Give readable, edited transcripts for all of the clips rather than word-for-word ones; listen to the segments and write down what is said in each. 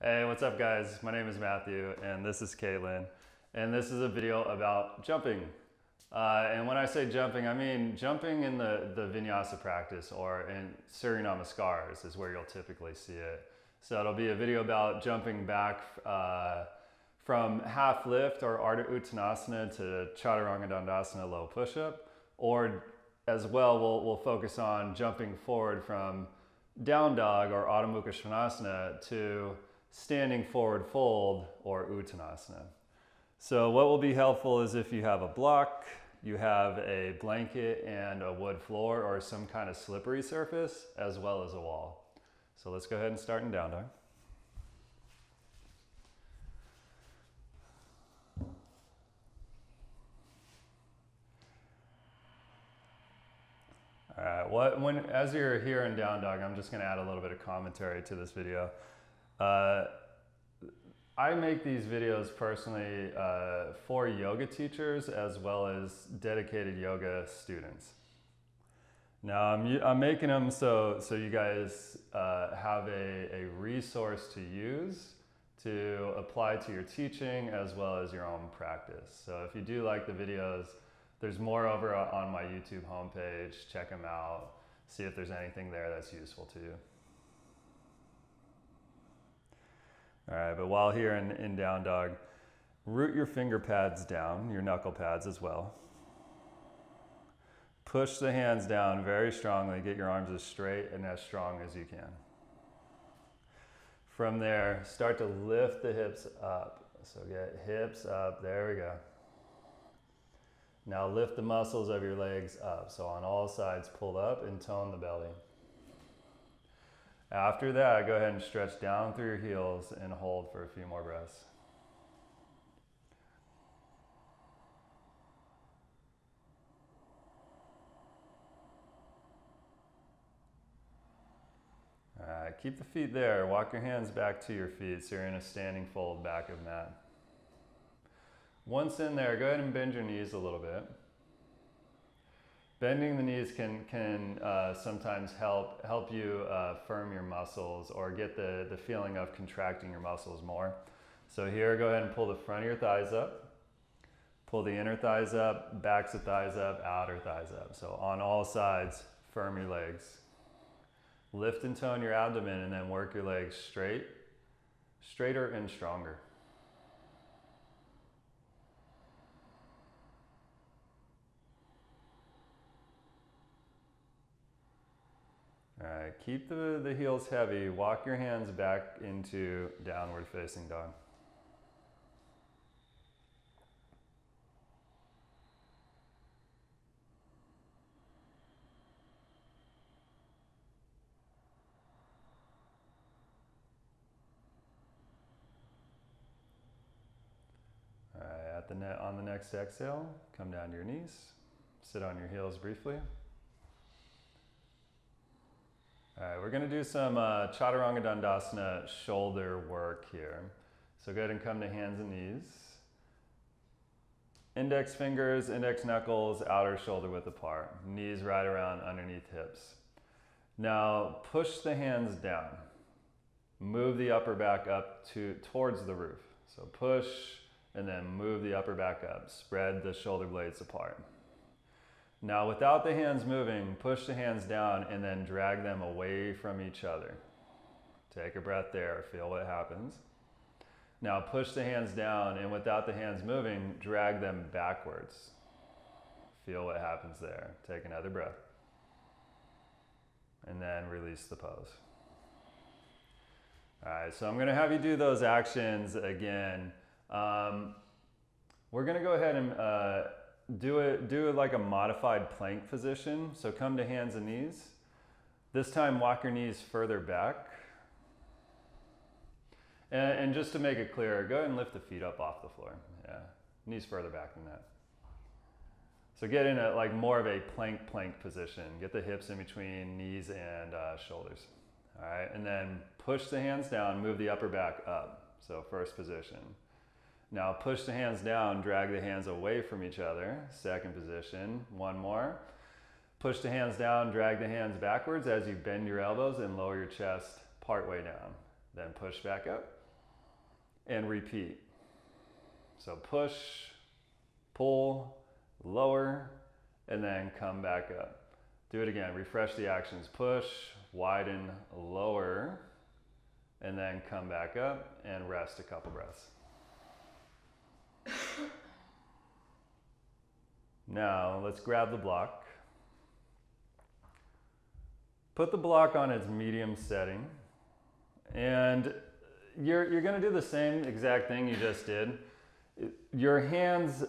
Hey, what's up guys? My name is Matthew and this is Caitlin. And this is a video about jumping. And when I say jumping, I mean jumping in the vinyasa practice, or in Surya Namaskars is where you'll typically see it. So it'll be a video about jumping back from half lift or Ardha Uttanasana to Chaturanga Dandasana low push-up, or as well we'll focus on jumping forward from down dog or Adho Mukha Svanasana to standing forward fold or Uttanasana. So what will be helpful is if you have a block, you have a blanket and a wood floor or some kind of slippery surface, as well as a wall. So let's go ahead and start in down dog. All right, as you're here in down dog, I'm just gonna add a little bit of commentary to this video. I make these videos personally for yoga teachers as well as dedicated yoga students. Now I'm making them so you guys have a resource to use to apply to your teaching as well as your own practice. So if you do like the videos, there's more over on my YouTube homepage. Check them out. See if there's anything there that's useful to you. All right, but while here in down dog, root your finger pads down, your knuckle pads as well. Push the hands down very strongly. Get your arms as straight and as strong as you can. From there, start to lift the hips up. So get hips up, there we go. Now lift the muscles of your legs up. So on all sides, pull up and tone the belly. After that, go ahead and stretch down through your heels and hold for a few more breaths. All right, keep the feet there. Walk your hands back to your feet so you're in a standing fold back of mat. Once in there, go ahead and bend your knees a little bit. Bending the knees can sometimes help you firm your muscles or get the feeling of contracting your muscles more. So here, go ahead and pull the front of your thighs up. Pull the inner thighs up, backs of thighs up, outer thighs up. So on all sides, firm your legs. Lift and tone your abdomen and then work your legs straighter and stronger. All right, keep the heels heavy. Walk your hands back into downward facing dog. All right, on the next exhale, come down to your knees. Sit on your heels briefly. All right, we're going to do some Chaturanga Dandasana shoulder work here. So go ahead and come to hands and knees. Index fingers, index knuckles, outer shoulder width apart. Knees right around underneath hips. Now push the hands down. Move the upper back up towards the roof. So push and then move the upper back up. Spread the shoulder blades apart. Now without the hands moving, push the hands down and then drag them away from each other. Take a breath there, feel what happens. Now push the hands down and without the hands moving, drag them backwards. Feel what happens there. Take another breath. And then release the pose. All right, so I'm gonna have you do those actions again. We're gonna go ahead and do it like a modified plank position. So come to hands and knees. This time walk your knees further back. And just to make it clear, go ahead and lift the feet up off the floor. Yeah, knees further back than that. So get in like more of a plank position. Get the hips in between knees and shoulders. All right, and then push the hands down, move the upper back up. So first position. Now push the hands down, drag the hands away from each other. Second position, one more. Push the hands down, drag the hands backwards as you bend your elbows and lower your chest part way down. Then push back up. and repeat. So push, pull, lower, and then come back up. Do it again, refresh the actions. Push, widen, lower, and then come back up and rest a couple breaths. Now let's grab the block. Put the block on its medium setting, and you're gonna do the same exact thing you just did. Your hands,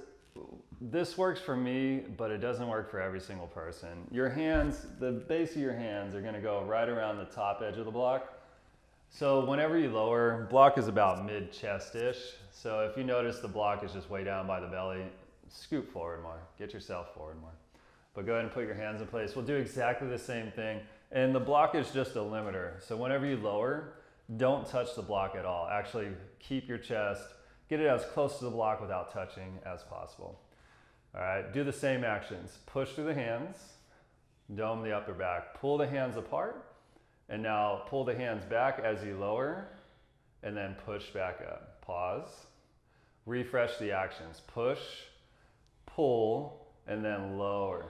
this works for me, but it doesn't work for every single person. Your hands, the base of your hands are gonna go right around the top edge of the block. So whenever you lower, block is about mid-chest-ish. So if you notice the block is just way down by the belly, scoot forward more, get yourself forward more. But go ahead and put your hands in place. We'll do exactly the same thing. And the block is just a limiter. So whenever you lower, don't touch the block at all. Actually keep your chest, get it as close to the block without touching as possible. All right, do the same actions. Push through the hands, dome the upper back, pull the hands apart, and now pull the hands back as you lower, and then push back up. Pause, refresh the actions. Push, pull, and then lower.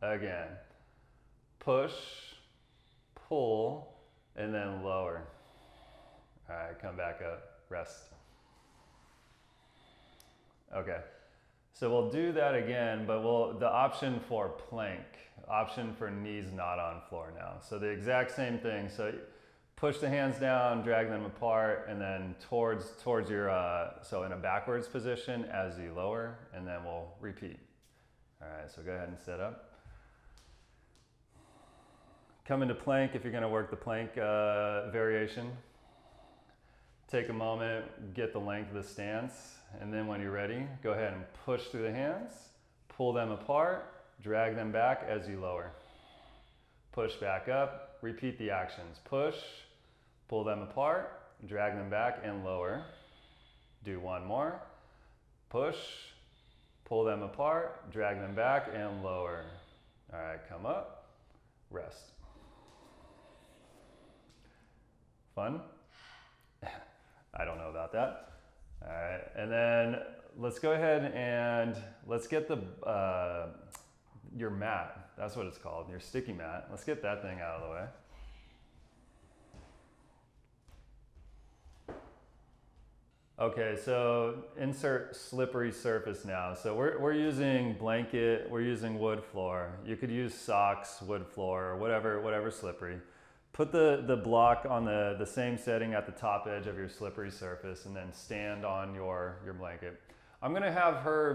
Again, push, pull, and then lower. All right, come back up, rest. Okay, so we'll do that again, but the option for plank, option for knees not on floor now. So the exact same thing. So push the hands down, drag them apart, and then towards your, so in a backwards position as you lower, and then we'll repeat. All right, so go ahead and sit up. Come into plank if you're gonna work the plank variation. Take a moment, get the length of the stance, and then when you're ready, go ahead and push through the hands, pull them apart, drag them back as you lower. Push back up, repeat the actions. Push, pull them apart, drag them back and lower. Do one more. Push, pull them apart, drag them back and lower. All right, come up, rest. Fun? I don't know about that. All right, and then let's go ahead and let's get your mat. That's what it's called, your sticky mat. Let's get that thing out of the way. Okay, so insert slippery surface now. So we're using blanket, we're using wood floor. You could use socks, wood floor, or whatever slippery. Put the block on the same setting at the top edge of your slippery surface, and then stand on your blanket. I'm gonna have her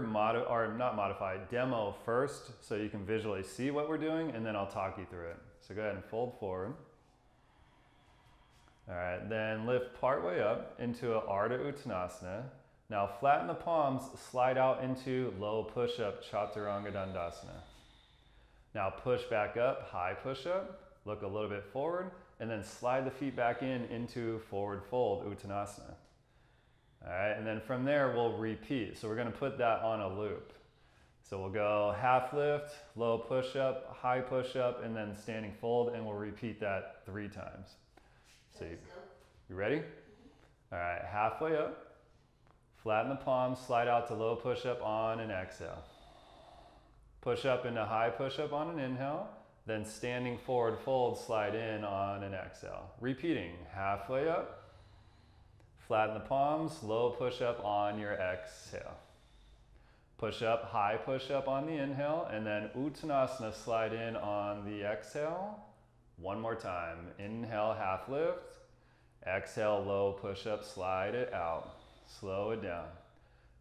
demo first so you can visually see what we're doing, and then I'll talk you through it. So go ahead and fold forward. All right, then lift partway up into a Ardha Uttanasana. Now flatten the palms, slide out into low push-up, Chaturanga Dandasana. Now push back up, high push-up. Look a little bit forward, and then slide the feet back into forward fold, Uttanasana. All right, and then from there we'll repeat. So we're gonna put that on a loop. So we'll go half lift, low push up, high push up, and then standing fold, and we'll repeat that 3 times. So you ready? All right, halfway up, flatten the palms, slide out to low push up on an exhale. Push up into high push up on an inhale. Then standing forward fold, slide in on an exhale. Repeating, halfway up, flatten the palms, low push up on your exhale. Push up, high push up on the inhale, and then Uttanasana, slide in on the exhale. One more time, inhale, half lift, exhale, low push up, slide it out, slow it down.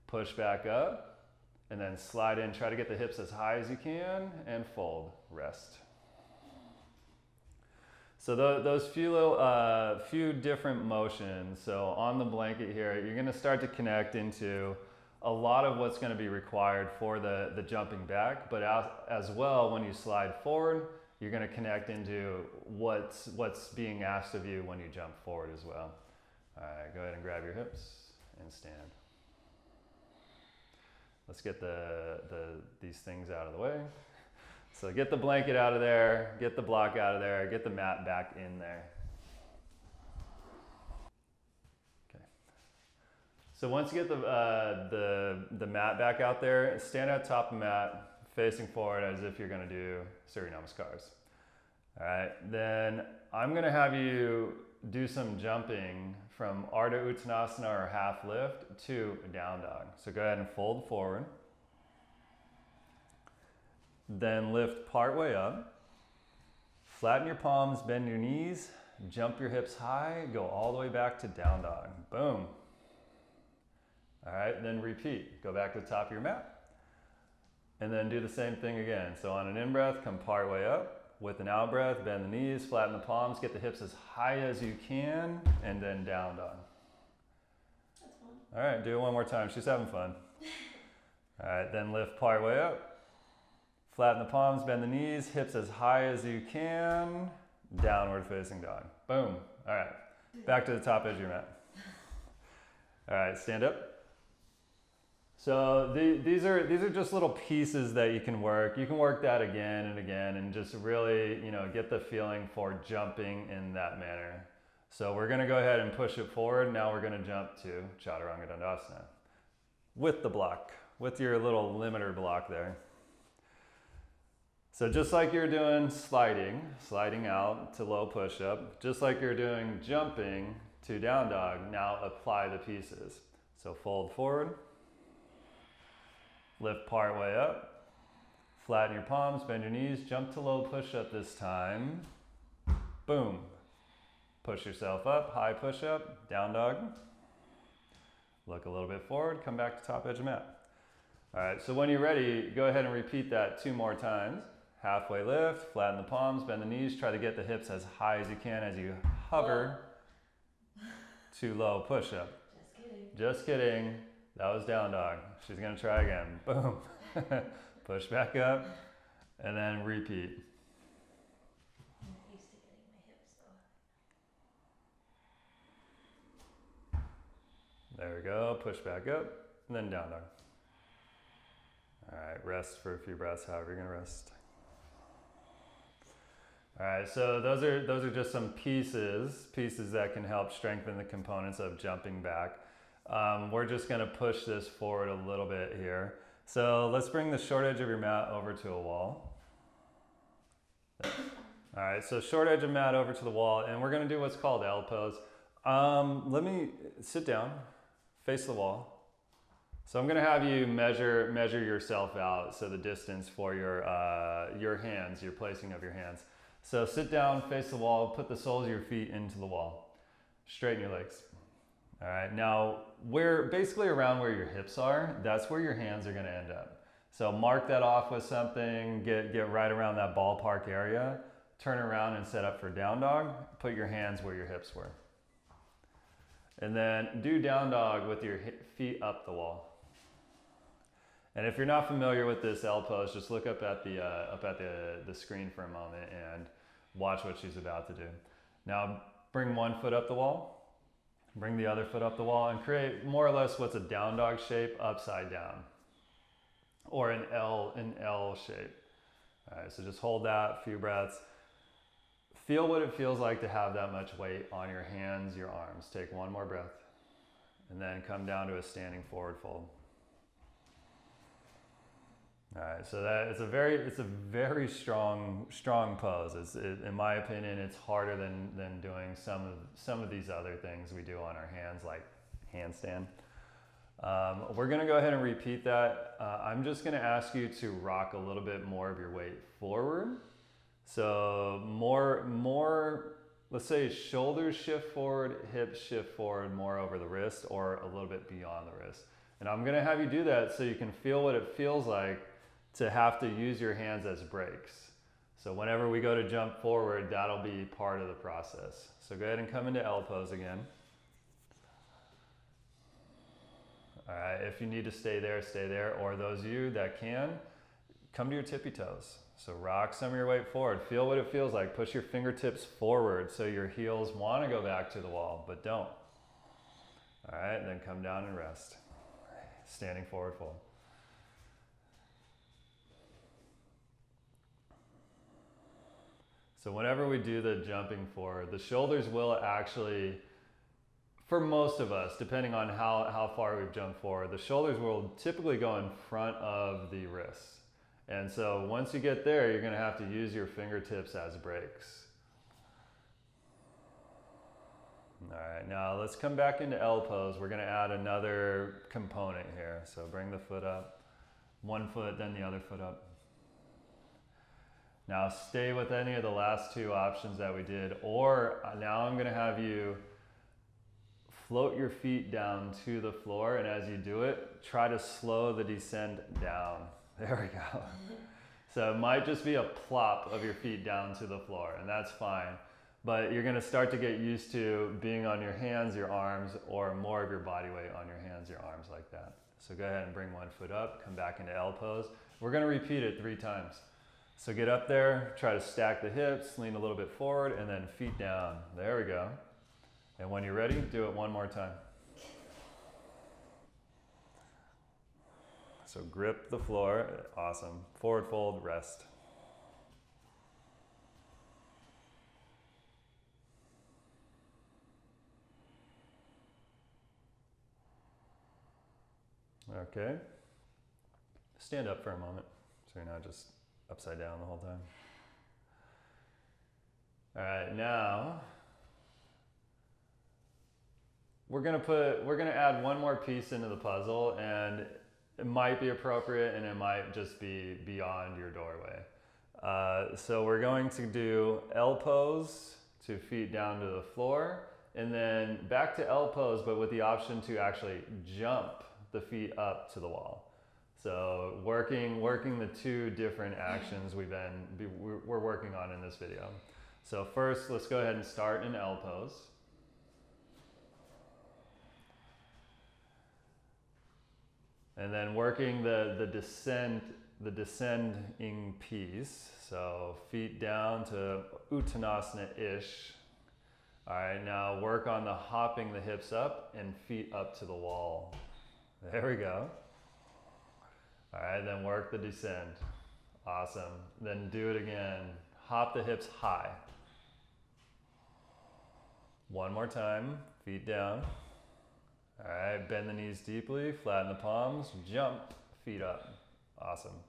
Push back up, and then slide in, try to get the hips as high as you can, and fold, rest. So those few different motions, so on the blanket here, you're gonna start to connect into a lot of what's gonna be required for the jumping back, but as well, when you slide forward, you're gonna connect into what's being asked of you when you jump forward as well. All right, go ahead and grab your hips and stand. Let's get these things out of the way. So get the blanket out of there, get the block out of there, get the mat back in there. Okay. So once you get the mat back out there, stand at top of the mat, facing forward as if you're gonna do Surya Namaskars. All right, then I'm gonna have you do some jumping from Ardha Uttanasana or half lift to down dog. So go ahead and fold forward. Then lift part way up. Flatten your palms, bend your knees, jump your hips high, go all the way back to down dog. Boom. All right, then repeat. Go back to the top of your mat. And then do the same thing again. So on an in-breath, come part way up. With an out-breath, bend the knees, flatten the palms, get the hips as high as you can, and then down dog. That's fun. All right, do it one more time. She's having fun. All right, then lift part way up. Flatten the palms, bend the knees, hips as high as you can, downward facing dog. Boom. All right, back to the top edge of your mat. All right, stand up. So these are just little pieces that you can work. You can work that again and again and just really, get the feeling for jumping in that manner. So we're gonna go ahead and push it forward. Now we're gonna jump to Chaturanga Dandasana with the block, with your little limiter block there. So just like you're doing sliding out to low push-up, just like you're doing jumping to down dog, now apply the pieces. So fold forward. Lift part way up, flatten your palms, bend your knees, jump to low push-up this time. Boom. Push yourself up, high push-up, down dog. Look a little bit forward, come back to top edge of mat. All right, so when you're ready, go ahead and repeat that 2 more times. Halfway lift, flatten the palms, bend the knees, try to get the hips as high as you can as you hover to low push-up. Just kidding. Just kidding. That was down dog. She's gonna try again. Boom. Push back up and then repeat. I'm used to getting my hips though. There we go. Push back up and then down dog. All right, rest for a few breaths, however you're gonna rest. All right, so those are just some pieces that can help strengthen the components of jumping back. We're just gonna push this forward a little bit here. So let's bring the short edge of your mat over to a wall. All right, so short edge of mat over to the wall, and we're gonna do what's called Altos. Let me sit down, face the wall. So I'm gonna have you measure yourself out, so the distance for your hands, your placing of your hands. So sit down, face the wall, put the soles of your feet into the wall. Straighten your legs. All right, now basically around where your hips are, that's where your hands are gonna end up. So mark that off with something, get right around that ballpark area, turn around and set up for down dog, put your hands where your hips were. And then do down dog with your feet up the wall. And if you're not familiar with this L pose, just look up at the screen for a moment and watch what she's about to do. Now bring one foot up the wall. Bring the other foot up the wall and create more or less what's a down dog shape upside down, or an L shape. All right, so just hold that a few breaths. Feel what it feels like to have that much weight on your hands, your arms. Take one more breath, and then come down to a standing forward fold. All right, so it's a very strong pose. In my opinion, it's harder than doing some of these other things we do on our hands, like handstand. We're gonna go ahead and repeat that. I'm just gonna ask you to rock a little bit more of your weight forward. So more, let's say shoulders shift forward, hips shift forward more over the wrist or a little bit beyond the wrist. And I'm gonna have you do that so you can feel what it feels like to have to use your hands as brakes. So whenever we go to jump forward, that'll be part of the process. So go ahead and come into L pose again. All right, if you need to stay there, or those of you that can, come to your tippy toes. So rock some of your weight forward. Feel what it feels like. Push your fingertips forward so your heels want to go back to the wall, but don't. All right, then come down and rest. Standing forward fold. So whenever we do the jumping forward, the shoulders will actually for most of us, depending on how far we've jumped forward, the shoulders will typically go in front of the wrists. And so once you get there, you're gonna have to use your fingertips as brakes. All right, now let's come back into L pose. We're gonna add another component here. So bring the foot up, one foot, then the other foot up. Now stay with any of the last two options that we did, or now I'm gonna have you float your feet down to the floor, and as you do it, try to slow the descent down. There we go. So it might just be a plop of your feet down to the floor, and that's fine. But you're gonna start to get used to being on your hands, your arms, or more of your body weight on your hands, your arms like that. So go ahead and bring one foot up, come back into L pose. We're gonna repeat it 3 times. So get up there, try to stack the hips, lean a little bit forward, and then feet down. There we go. And when you're ready, do it one more time. So grip the floor, awesome. Forward fold, rest. Okay. Stand up for a moment, so you're not just upside down the whole time. All right, now we're gonna add one more piece into the puzzle, and it might be appropriate and it might just be beyond your doorway. So we're going to do L pose to feet down to the floor, and then back to L pose, but with the option to actually jump the feet up to the wall. So working the 2 different actions we're working on in this video. So first, let's go ahead and start in L pose. And then working the descending piece. So feet down to Uttanasana-ish. All right, now work on the hopping the hips up and feet up to the wall. There we go. All right, then work the descend. Awesome. Then do it again. Hop the hips high. One more time, feet down. All right, bend the knees deeply, flatten the palms, jump, feet up. Awesome.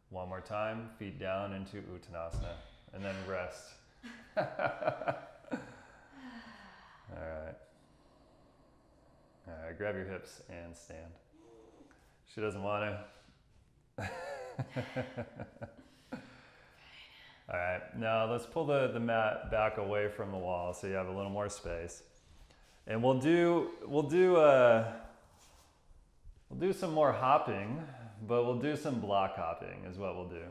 One more time, feet down into Uttanasana, and then rest. All right. All right, grab your hips and stand. She doesn't want to. All right, now let's pull the mat back away from the wall so you have a little more space. And we'll do some more hopping, but we'll do some block hopping is what we'll do.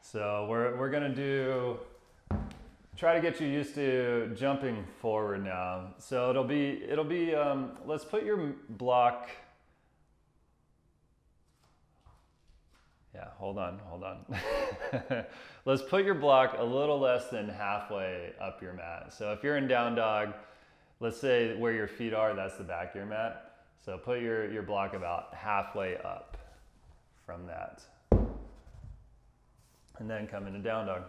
So we're gonna try to get you used to jumping forward now. So it'll be let's put your block. Yeah, hold on. Let's put your block a little less than halfway up your mat. So if you're in down dog, let's say where your feet are, that's the back of your mat. So put your block about halfway up from that. And then come into down dog.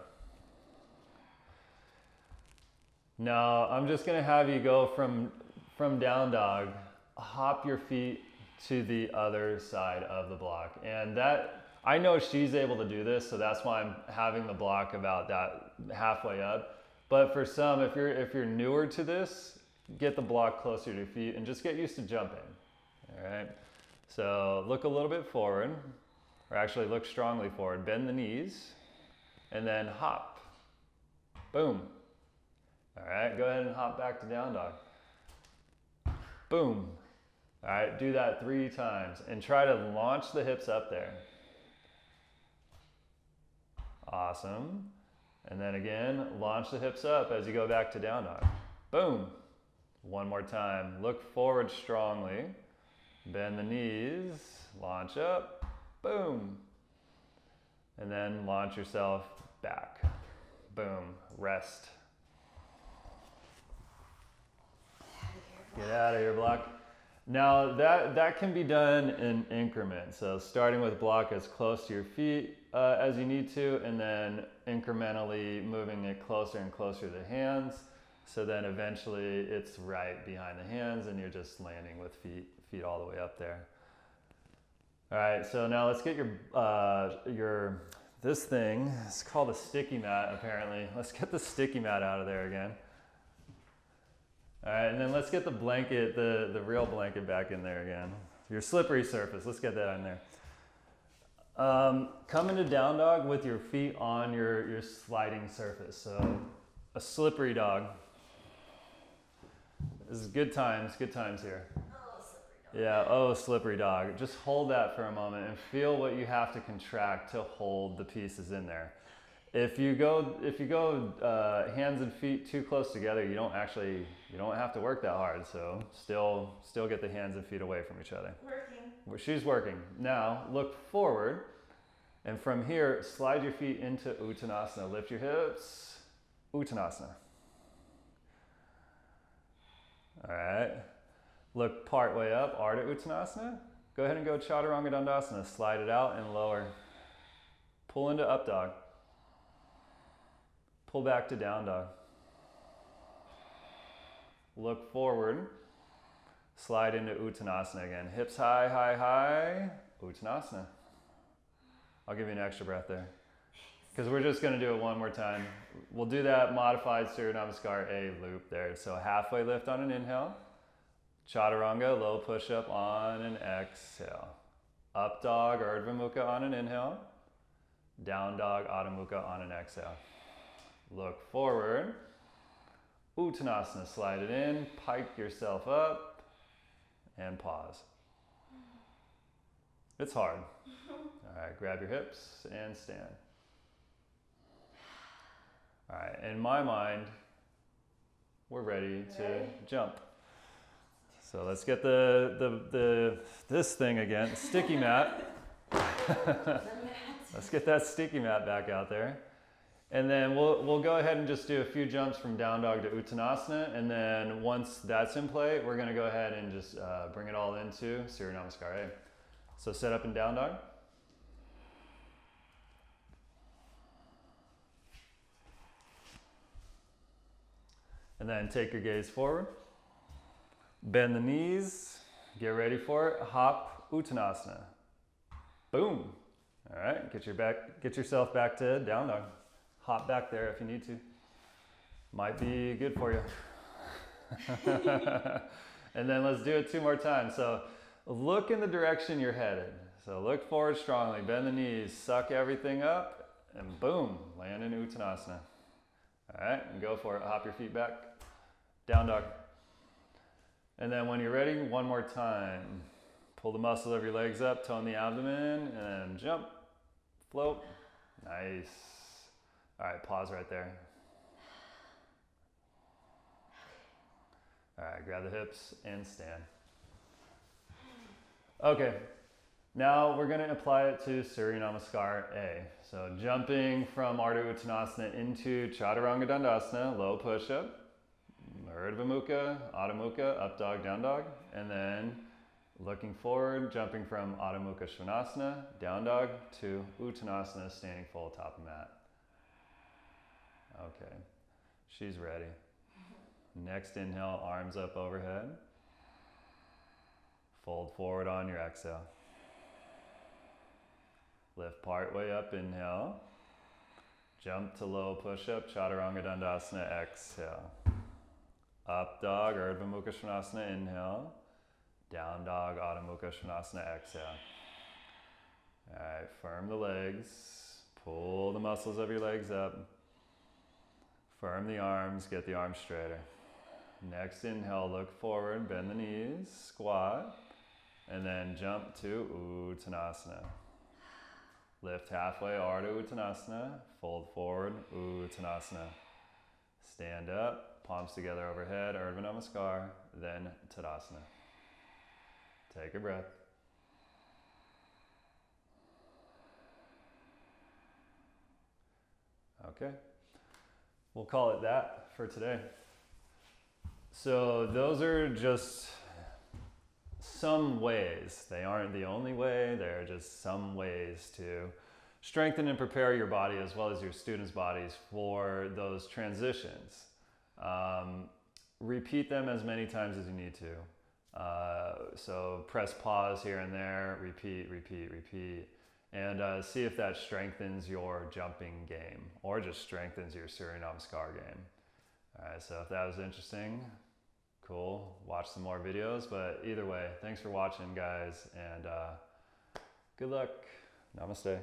Now I'm just gonna have you go from down dog, hop your feet to the other side of the block. And that, I know she's able to do this, so that's why I'm having the block about that halfway up. But for some, if you're newer to this, get the block closer to your feet and just get used to jumping. All right. So look a little bit forward, or actually look strongly forward. Bend the knees, and then hop. Boom. All right. Go ahead and hop back to down dog. Boom. All right. Do that 3 times, and try to launch the hips up there. Awesome. And then again, launch the hips up as you go back to down dog. Boom. One more time. Look forward strongly. Bend the knees. Launch up. Boom. And then launch yourself back. Boom. Rest. Get out of here, block. Now that can be done in increments. So starting with block as close to your feet as you need to, and then incrementally moving it closer and closer to the hands. So then eventually it's right behind the hands and you're just landing with feet all the way up there. All right, so now let's get this thing, it's called a sticky mat apparently. Let's get the sticky mat out of there again. All right, and then let's get the blanket, the real blanket back in there again. Your slippery surface, let's get that in there. Come into down dog with your feet on your sliding surface. So a slippery dog. This is good times here. Oh, slippery dog. Yeah, oh, slippery dog. Just hold that for a moment and feel what you have to contract to hold the pieces in there. If you go hands and feet too close together, you don't have to work that hard. So still get the hands and feet away from each other. Working. Well, she's working. Now look forward, and from here slide your feet into Uttanasana. Lift your hips, Uttanasana. All right. Look part way up, Ardha Uttanasana. Go ahead and go Chaturanga Dandasana. Slide it out and lower. Pull into up dog. Pull back to down dog. Look forward. Slide into Uttanasana again. Hips high, high, high. Uttanasana. I'll give you an extra breath there. Because we're just going to do it one more time. We'll do that modified Surya Namaskar A loop there. So halfway lift on an inhale. Chaturanga, low push-up on an exhale. Up dog, Urdhva Mukha on an inhale. Down dog, Adho Mukha on an exhale. Look forward. Uttanasana, slide it in, pike yourself up, and pause. It's hard. All right, grab your hips and stand. All right, in my mind, we're ready to jump. So let's get this thing again, sticky mat. Let's get that sticky mat back out there. And then we'll go ahead and just do a few jumps from down dog to Uttanasana. And then once that's in play, we're gonna go ahead and just bring it all into Surya Namaskar. So set up in down dog. And then take your gaze forward. Bend the knees, get ready for it. Hop Uttanasana. Boom. All right, get yourself back to down dog. Hop back there if you need to. Might be good for you. And then let's do it 2 more times. So look in the direction you're headed. So look forward strongly, bend the knees, suck everything up, and boom, land in Uttanasana. All right, and go for it. Hop your feet back. Down dog. And then when you're ready, 1 more time. Pull the muscles of your legs up, tone the abdomen, and jump, float. Nice. All right, pause right there. All right, grab the hips and stand. Okay, now we're gonna apply it to Surya Namaskar A. So jumping from Ardha Uttanasana into Chaturanga Dandasana, low push-up, Urdhva Mukha, Adho Mukha, up dog, down dog, and then looking forward, jumping from Adho Mukha Svanasana, down dog, to Uttanasana, standing full top of mat. Okay, she's ready. Next inhale, arms up overhead. Fold forward on your exhale. Lift part way up, inhale. Jump to low push-up, Chaturanga Dandasana, exhale. Up dog, Urdhva Mukha Svanasana, inhale. Down dog, Adho Mukha Svanasana, exhale. All right, firm the legs. Pull the muscles of your legs up. Firm the arms, get the arms straighter. Next inhale, look forward, bend the knees, squat, and then jump to Uttanasana. Lift halfway, Ardha Uttanasana, fold forward, Uttanasana. Stand up, palms together overhead, Urdhva Namaskar, then Tadasana. Take a breath. Okay, we'll call it that for today. So those are just some ways. They aren't the only way, they're just some ways to strengthen and prepare your body as well as your students' bodies for those transitions. Repeat them as many times as you need to. So press pause here and there, repeat, and see if that strengthens your jumping game or just strengthens your Surya Namaskar game. All right, so if that was interesting, cool, watch some more videos, but either way, thanks for watching, guys, and good luck. Namaste.